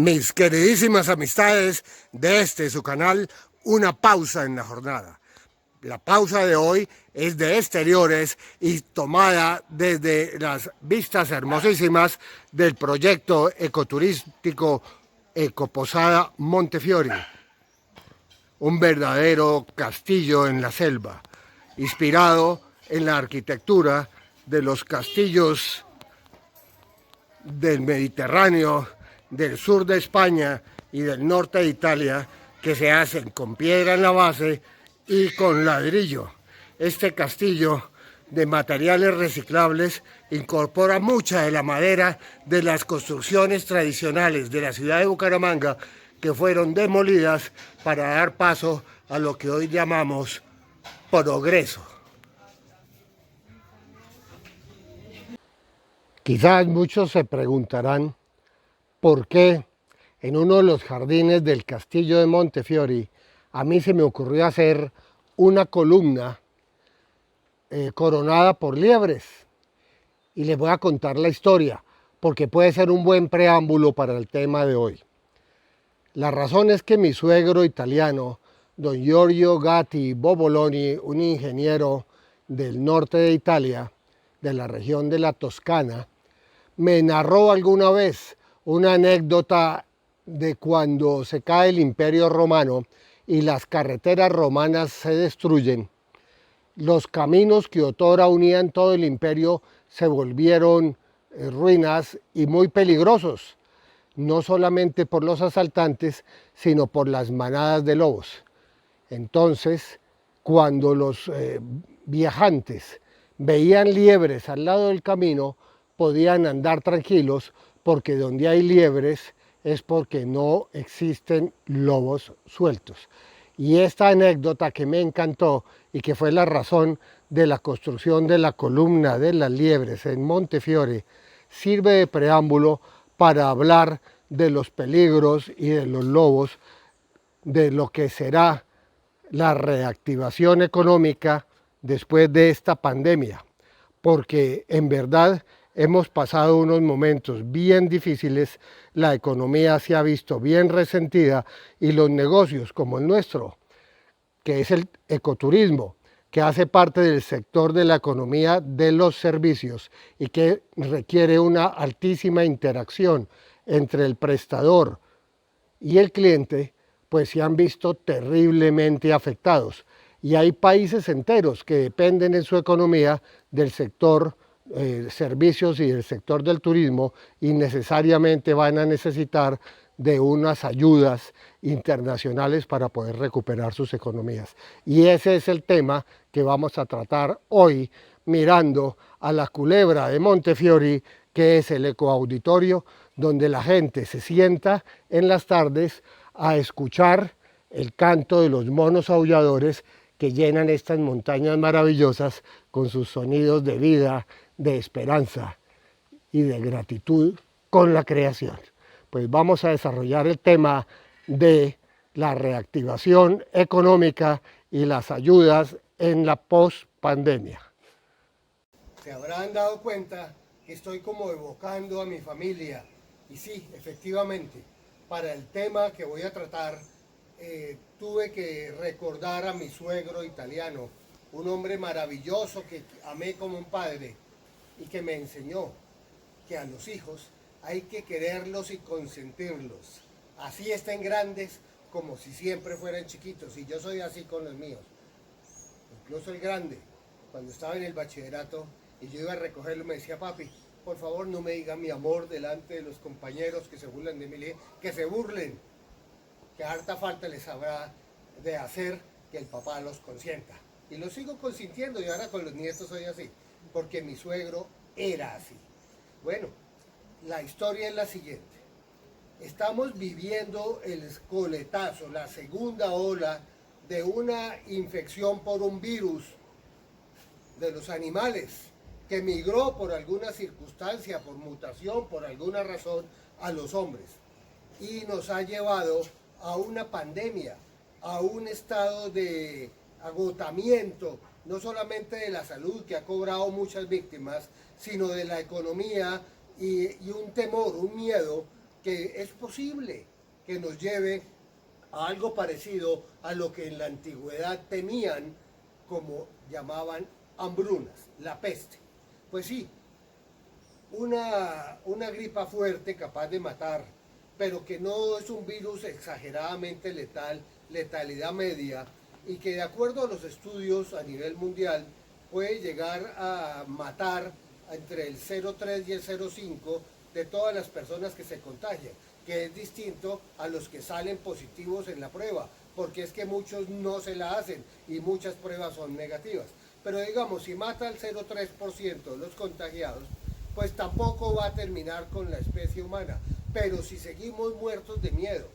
Mis queridísimas amistades de su canal, una pausa en la jornada. La pausa de hoy es de exteriores y tomada desde las vistas hermosísimas del proyecto ecoturístico Ecoposada Montefiori, un verdadero castillo en la selva, inspirado en la arquitectura de los castillos del Mediterráneo, del sur de España y del norte de Italia, que se hacen con piedra en la base y con ladrillo. Este castillo de materiales reciclables incorpora mucha de la madera de las construcciones tradicionales de la ciudad de Bucaramanga, que fueron demolidas para dar paso a lo que hoy llamamos progreso. Quizás muchos se preguntarán por qué en uno de los jardines del castillo de Montefiori a mí se me ocurrió hacer una columna coronada por liebres. Y les voy a contar la historia, porque puede ser un buen preámbulo para el tema de hoy. La razón es que mi suegro italiano, don Giorgio Gatti Boboloni, un ingeniero del norte de Italia, de la región de la Toscana, me narró alguna vez una anécdota de cuando se cae el Imperio Romano y las carreteras romanas se destruyen. Los caminos que otrora unían todo el imperio se volvieron ruinas y muy peligrosos, no solamente por los asaltantes, sino por las manadas de lobos. Entonces, cuando los viajantes veían liebres al lado del camino, podían andar tranquilos, porque donde hay liebres es porque no existen lobos sueltos. Y esta anécdota que me encantó y que fue la razón de la construcción de la columna de las liebres en Montefiori sirve de preámbulo para hablar de los peligros y de los lobos, de lo que será la reactivación económica después de esta pandemia, porque en verdad hemos pasado unos momentos bien difíciles, la economía se ha visto bien resentida y los negocios como el nuestro, que es el ecoturismo, que hace parte del sector de la economía de los servicios y que requiere una altísima interacción entre el prestador y el cliente, pues se han visto terriblemente afectados. Y hay países enteros que dependen en su economía del sector servicios y del sector del turismo, y necesariamente van a necesitar de unas ayudas internacionales para poder recuperar sus economías. Y ese es el tema que vamos a tratar hoy, mirando a la culebra de Montefiori, que es el ecoauditorio, donde la gente se sienta en las tardes a escuchar el canto de los monos aulladores que llenan estas montañas maravillosas con sus sonidos de vida, de esperanza y de gratitud con la creación. Pues vamos a desarrollar el tema de la reactivación económica y las ayudas en la post-pandemia. Se habrán dado cuenta que estoy como evocando a mi familia, y sí, efectivamente, para el tema que voy a tratar, tuve que recordar a mi suegro italiano, un hombre maravilloso que amé como un padre y que me enseñó que a los hijos hay que quererlos y consentirlos, así estén grandes como si siempre fueran chiquitos, y yo soy así con los míos. Incluso el grande, cuando estaba en el bachillerato y yo iba a recogerlo, me decía: papi, por favor no me digan mi amor delante de los compañeros que se burlan de mí. Le dije: que se burlen, que harta falta les habrá de hacer que el papá los consienta. Y los sigo consintiendo, y ahora con los nietos soy así, porque mi suegro era así. Bueno, la historia es la siguiente. Estamos viviendo el escoletazo, la segunda ola de una infección por un virus de los animales que migró por alguna circunstancia, por mutación, por alguna razón, a los hombres. Y nos ha llevado a una pandemia, a un estado de agotamiento, no solamente de la salud, que ha cobrado muchas víctimas, sino de la economía y un temor, un miedo que es posible que nos lleve a algo parecido a lo que en la antigüedad temían, como llamaban hambrunas, la peste. Pues sí, una gripa fuerte capaz de matar, pero que no es un virus exageradamente letal, letalidad media, y que de acuerdo a los estudios a nivel mundial puede llegar a matar entre el 0,3 y el 0,5 de todas las personas que se contagian, que es distinto a los que salen positivos en la prueba, porque es que muchos no se la hacen y muchas pruebas son negativas. Pero digamos, si mata al 0,3% de los contagiados, pues tampoco va a terminar con la especie humana. Pero si seguimos muertos de miedo,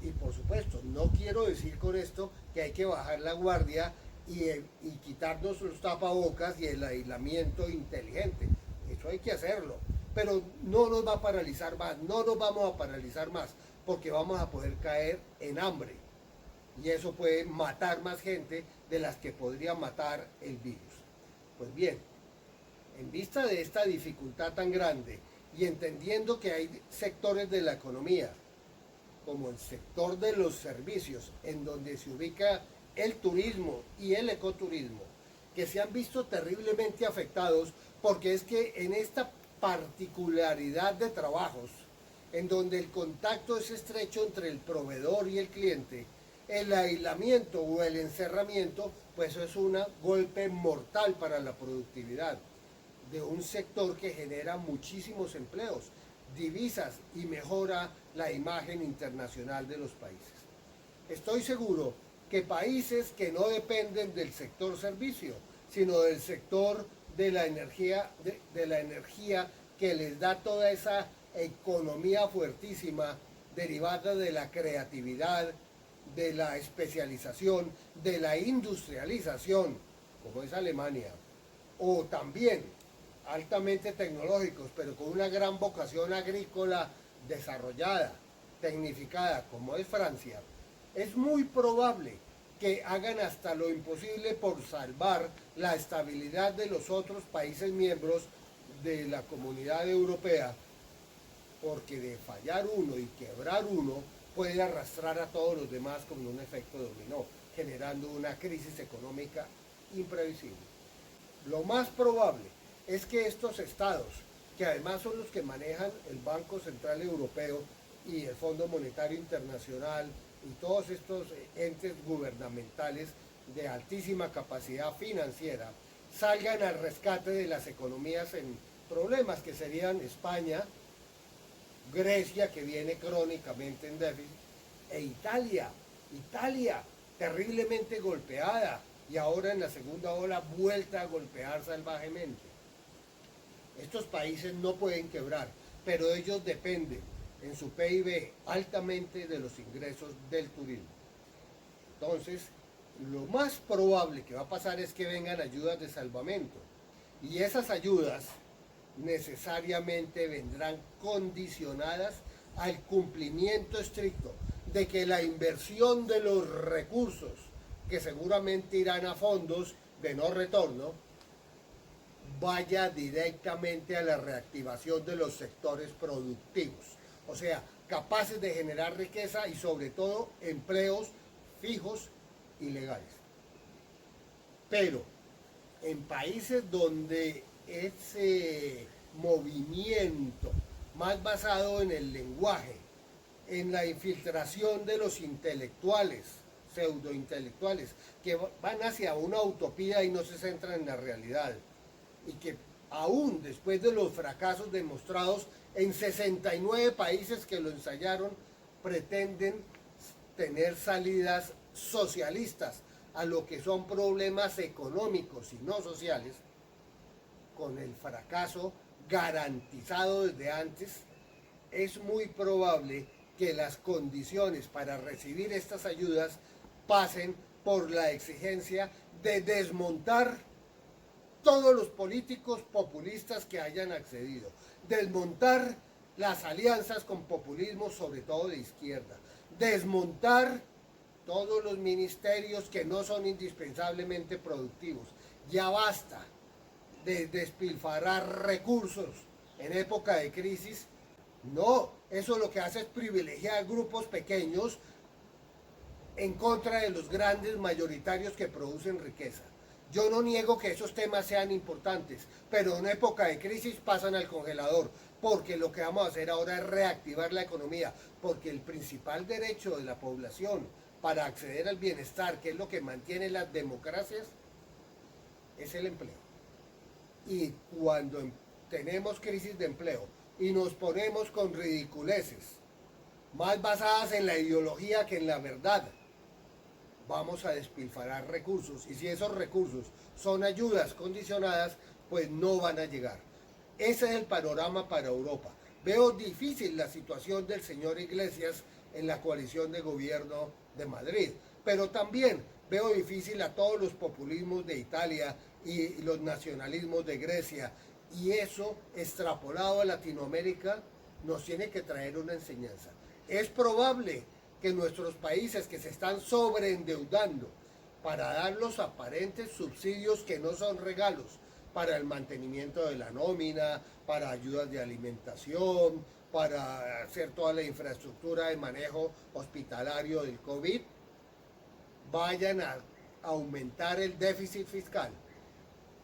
y por supuesto, no quiero decir con esto que hay que bajar la guardia y quitarnos los tapabocas y el aislamiento inteligente. Eso hay que hacerlo. Pero no nos va a paralizar más, no nos vamos a paralizar más, porque vamos a poder caer en hambre. Y eso puede matar más gente de las que podría matar el virus. Pues bien, en vista de esta dificultad tan grande y entendiendo que hay sectores de la economía, como el sector de los servicios, en donde se ubica el turismo y el ecoturismo, que se han visto terriblemente afectados, porque es que en esta particularidad de trabajos, en donde el contacto es estrecho entre el proveedor y el cliente, el aislamiento o el encerramiento, pues eso es un golpe mortal para la productividad de un sector que genera muchísimos empleos, divisas y mejora la imagen internacional de los países. Estoy seguro que países que no dependen del sector servicio, sino del sector de la energía, de la energía que les da toda esa economía fuertísima derivada de la creatividad, de la especialización, de la industrialización, como es Alemania, o también altamente tecnológicos, pero con una gran vocación agrícola desarrollada, tecnificada, como es Francia, es muy probable que hagan hasta lo imposible por salvar la estabilidad de los otros países miembros de la Comunidad Europea, porque de fallar uno y quebrar uno puede arrastrar a todos los demás como un efecto dominó, generando una crisis económica imprevisible. Lo más probable es que estos estados, que además son los que manejan el Banco Central Europeo y el Fondo Monetario Internacional y todos estos entes gubernamentales de altísima capacidad financiera, salgan al rescate de las economías en problemas, que serían España, Grecia, que viene crónicamente en déficit, e Italia, terriblemente golpeada, y ahora en la segunda ola vuelta a golpear salvajemente. Estos países no pueden quebrar, pero ellos dependen en su PIB altamente de los ingresos del turismo. Entonces, lo más probable que va a pasar es que vengan ayudas de salvamento, y esas ayudas necesariamente vendrán condicionadas al cumplimiento estricto de que la inversión de los recursos, que seguramente irán a fondos de no retorno, vaya directamente a la reactivación de los sectores productivos, o sea, capaces de generar riqueza y sobre todo empleos fijos y legales. Pero en países donde ese movimiento más basado en el lenguaje, en la infiltración de los intelectuales, pseudointelectuales, que van hacia una utopía y no se centran en la realidad, y que aún después de los fracasos demostrados en 69 países que lo ensayaron, pretenden tener salidas socialistas a lo que son problemas económicos y no sociales, con el fracaso garantizado desde antes, es muy probable que las condiciones para recibir estas ayudas pasen por la exigencia de desmontar todos los políticos populistas que hayan accedido, desmontar las alianzas con populismo, sobre todo de izquierda, desmontar todos los ministerios que no son indispensablemente productivos. Ya basta de despilfarrar recursos en época de crisis No, eso lo que hace es privilegiar grupos pequeños en contra de los grandes mayoritarios que producen riqueza. Yo no niego que esos temas sean importantes, pero en época de crisis pasan al congelador, porque lo que vamos a hacer ahora es reactivar la economía, porque el principal derecho de la población para acceder al bienestar, que es lo que mantiene las democracias, es el empleo. Y cuando tenemos crisis de empleo y nos ponemos con ridiculeces, más basadas en la ideología que en la verdad, vamos a despilfarrar recursos, y si esos recursos son ayudas condicionadas, pues no van a llegar. Ese es el panorama para Europa. Veo difícil la situación del señor Iglesias en la coalición de gobierno de Madrid, pero también veo difícil a todos los populismos de Italia y los nacionalismos de Grecia, y eso extrapolado a Latinoamérica nos tiene que traer una enseñanza. Es probable que nuestros países que se están sobreendeudando para dar los aparentes subsidios que no son regalos, para el mantenimiento de la nómina, para ayudas de alimentación, para hacer toda la infraestructura de manejo hospitalario del COVID, vayan a aumentar el déficit fiscal.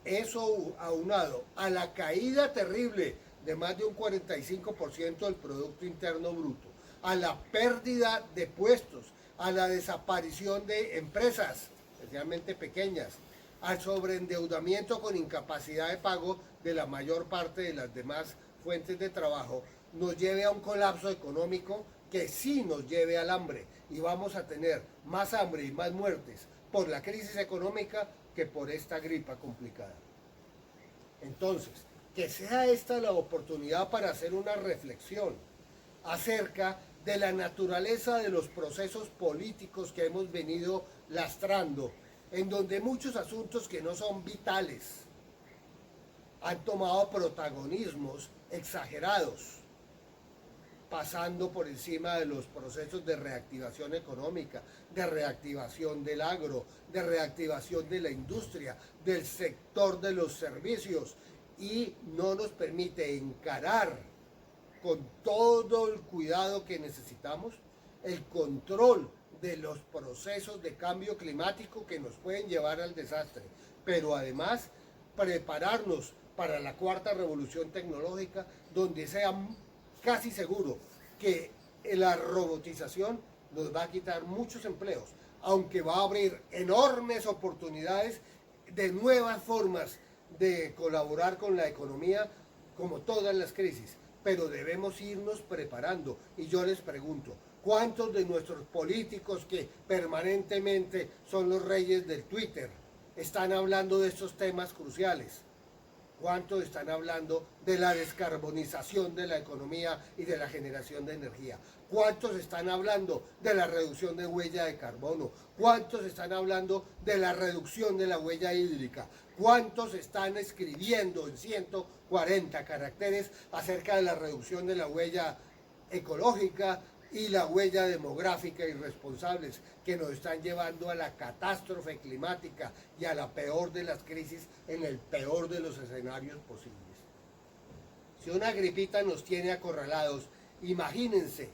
Eso aunado a la caída terrible de más de un 45% del Producto Interno Bruto, a la pérdida de puestos, a la desaparición de empresas, especialmente pequeñas, al sobreendeudamiento con incapacidad de pago de la mayor parte de las demás fuentes de trabajo, nos lleve a un colapso económico que sí nos lleve al hambre, y vamos a tener más hambre y más muertes por la crisis económica que por esta gripa complicada. Entonces, que sea esta la oportunidad para hacer una reflexión acerca de la naturaleza de los procesos políticos que hemos venido lastrando, en donde muchos asuntos que no son vitales han tomado protagonismos exagerados, pasando por encima de los procesos de reactivación económica, de reactivación del agro, de reactivación de la industria, del sector de los servicios, y no nos permite encarar con todo el cuidado que necesitamos el control de los procesos de cambio climático que nos pueden llevar al desastre, pero además prepararnos para la cuarta revolución tecnológica, donde sea casi seguro que la robotización nos va a quitar muchos empleos, aunque va a abrir enormes oportunidades de nuevas formas de colaborar con la economía, como todas las crisis. Pero debemos irnos preparando. Y yo les pregunto, ¿cuántos de nuestros políticos que permanentemente son los reyes del Twitter están hablando de estos temas cruciales? ¿Cuántos están hablando de la descarbonización de la economía y de la generación de energía? ¿Cuántos están hablando de la reducción de huella de carbono? ¿Cuántos están hablando de la reducción de la huella hídrica? ¿Cuántos están escribiendo en 140 caracteres acerca de la reducción de la huella ecológica y la huella demográfica irresponsables que nos están llevando a la catástrofe climática y a la peor de las crisis en el peor de los escenarios posibles? Si una gripita nos tiene acorralados, imagínense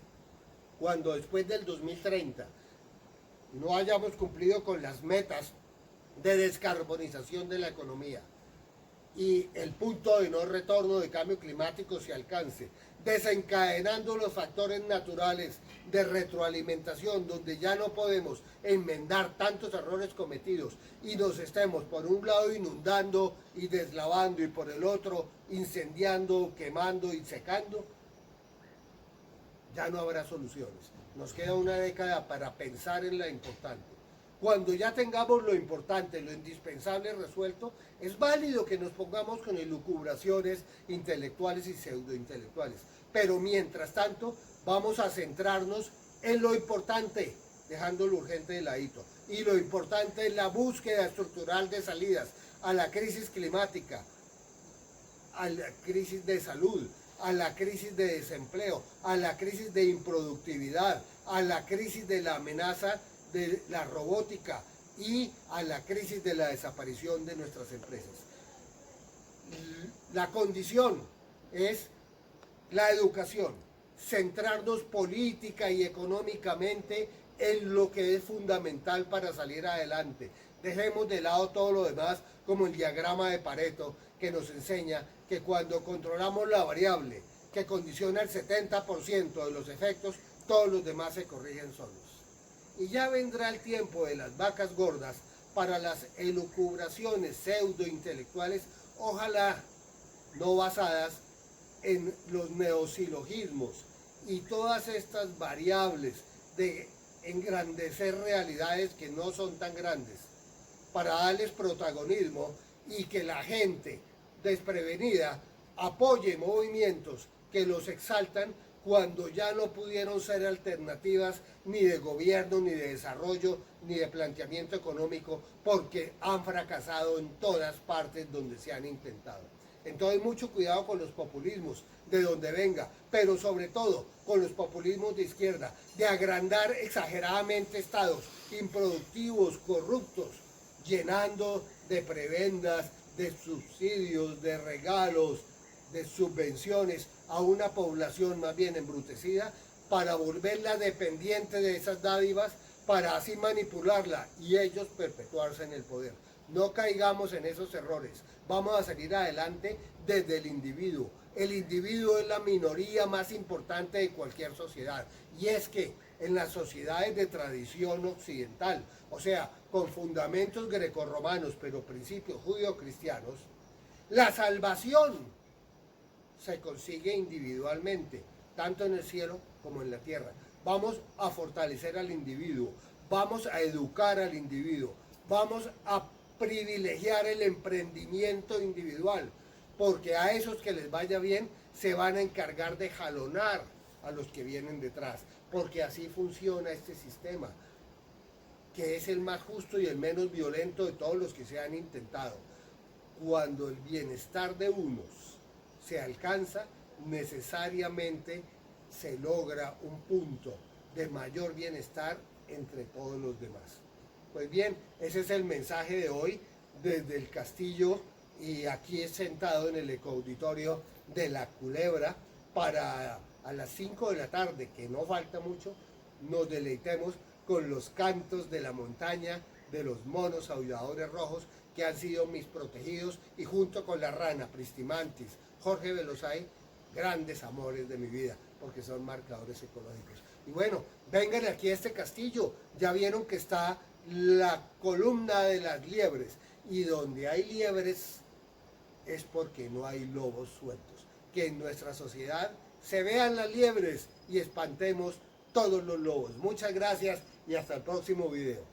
cuando después del 2030 no hayamos cumplido con las metas de descarbonización de la economía y el punto de no retorno de cambio climático se alcance, desencadenando los factores naturales de retroalimentación, donde ya no podemos enmendar tantos errores cometidos y nos estemos por un lado inundando y deslavando y por el otro incendiando, quemando y secando, ya no habrá soluciones. Nos queda una década para pensar en la importante. Cuando ya tengamos lo importante, lo indispensable resuelto, es válido que nos pongamos con elucubraciones intelectuales y pseudointelectuales. Pero mientras tanto, vamos a centrarnos en lo importante, dejando lo urgente de ladito. Y lo importante es la búsqueda estructural de salidas a la crisis climática, a la crisis de salud, a la crisis de desempleo, a la crisis de improductividad, a la crisis de la amenaza de la robótica y a la crisis de la desaparición de nuestras empresas. La condición es la educación. centrarnos política y económicamente en lo que es fundamental para salir adelante. Dejemos de lado todo lo demás, como el diagrama de Pareto, que nos enseña que cuando controlamos la variable que condiciona el 70% de los efectos, todos los demás se corrigen solos. Y ya vendrá el tiempo de las vacas gordas para las elucubraciones pseudo-intelectuales, ojalá no basadas en los neosilogismos y todas estas variables de engrandecer realidades que no son tan grandes, para darles protagonismo y que la gente desprevenida apoye movimientos que los exaltan cuando ya no pudieron ser alternativas ni de gobierno, ni de desarrollo, ni de planteamiento económico, porque han fracasado en todas partes donde se han intentado. Entonces mucho cuidado con los populismos, de donde venga, pero sobre todo con los populismos de izquierda, de agrandar exageradamente estados improductivos, corruptos, llenando de prebendas, de subsidios, de regalos, de subvenciones a una población más bien embrutecida, para volverla dependiente de esas dádivas, para así manipularla y ellos perpetuarse en el poder. No caigamos en esos errores. Vamos a salir adelante desde el individuo. El individuo es la minoría más importante de cualquier sociedad. Y es que en las sociedades de tradición occidental, o sea, con fundamentos grecorromanos, pero principios judío-cristianos, la salvación se consigue individualmente, tanto en el cielo como en la tierra. Vamos a fortalecer al individuo, vamos a educar al individuo, vamos a privilegiar el emprendimiento individual, porque a esos que les vaya bien se van a encargar de jalonar a los que vienen detrás, porque así funciona este sistema, que es el más justo y el menos violento de todos los que se han intentado. Cuando el bienestar de unos se alcanza, necesariamente se logra un punto de mayor bienestar entre todos los demás. Pues bien, ese es el mensaje de hoy desde el castillo y aquí sentado en el ecoauditorio de La Culebra, para a las 5 de la tarde, que no falta mucho, nos deleitemos con los cantos de la montaña de los monos aulladores rojos, que han sido mis protegidos, y junto con la rana Pristimantis, Jorge Velozay, grandes amores de mi vida, porque son marcadores ecológicos. Y bueno, vengan aquí a este castillo, ya vieron que está la columna de las liebres, y donde hay liebres es porque no hay lobos sueltos. Que en nuestra sociedad se vean las liebres y espantemos todos los lobos. Muchas gracias y hasta el próximo video.